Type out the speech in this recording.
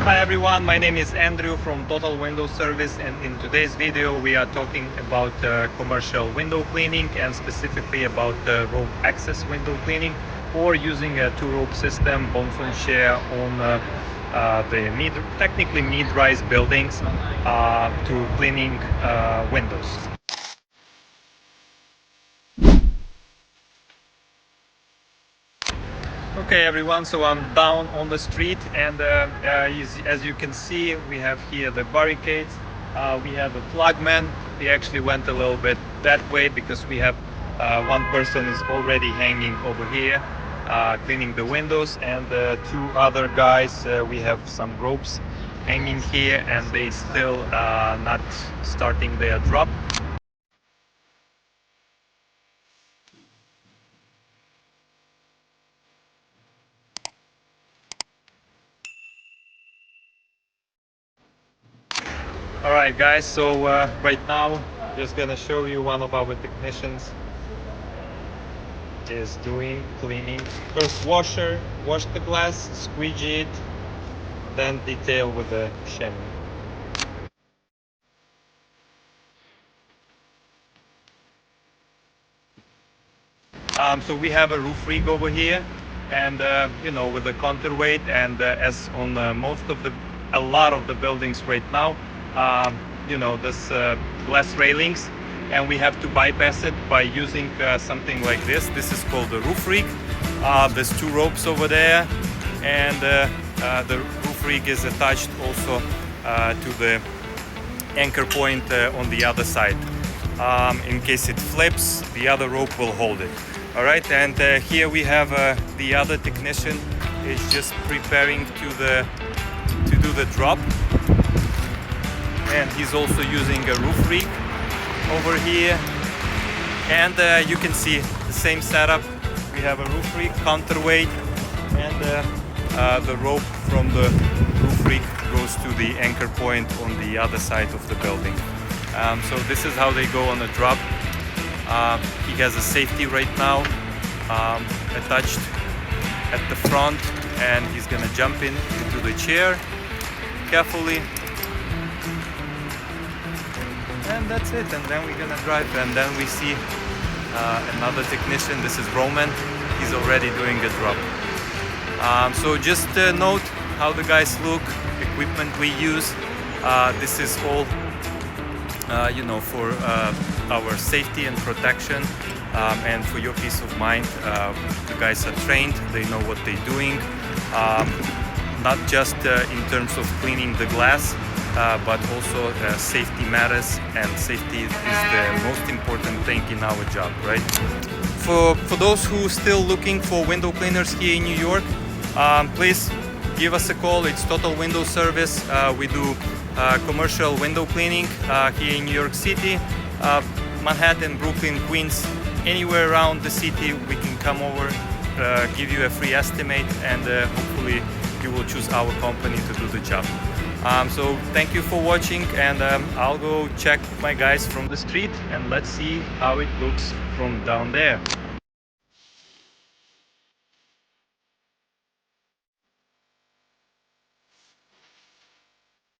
Hi everyone, my name is Andrew from Total Window Service, and in today's video we are talking about commercial window cleaning and specifically about rope access window cleaning or using a two-rope system, bosun share on the technically mid-rise buildings to cleaning windows. Okay everyone, so I'm down on the street, and as you can see, we have here the barricades. We have the flagmen. They actually went a little bit that way because we have one person is already hanging over here cleaning the windows, and two other guys, we have some ropes hanging here and they still not starting their drop. Alright guys, so right now just gonna show you one of our technicians is doing cleaning. First wash the glass, squeegee it, then detail with the chamois. So we have a roof rig over here, and you know, with the counterweight, and as on a lot of the buildings right now, you know, this glass railings, and we have to bypass it by using something like this. This is called the roof rig. There's two ropes over there, and the roof rig is attached also to the anchor point on the other side. In case it flips, the other rope will hold it. All right, and here we have the other technician is just preparing to do the drop, and he's also using a roof rig over here, and you can see the same setup. We have a roof rig, counterweight, and the rope from the roof rig goes to the anchor point on the other side of the building. So this is how they go on a drop. He has a safety right now attached at the front, and he's gonna jump into the chair carefully, and that's it. And then we're gonna drive, and then we see another technician. This is Roman. He's already doing a drop. So just note how the guys look, equipment we use. This is all you know, for our safety and protection, and for your peace of mind. The guys are trained, they know what they're doing, not just in terms of cleaning the glass, but also safety matters, and safety is the most important thing in our job, right? For those who still looking for window cleaners here in New York, please give us a call. It's Total Window Service. We do commercial window cleaning here in New York City, Manhattan, Brooklyn, Queens, anywhere around the city. We can come over, give you a free estimate, and hopefully you will choose our company to do the job. So thank you for watching, and I'll go check my guys from the street, and let's see how it looks from down there.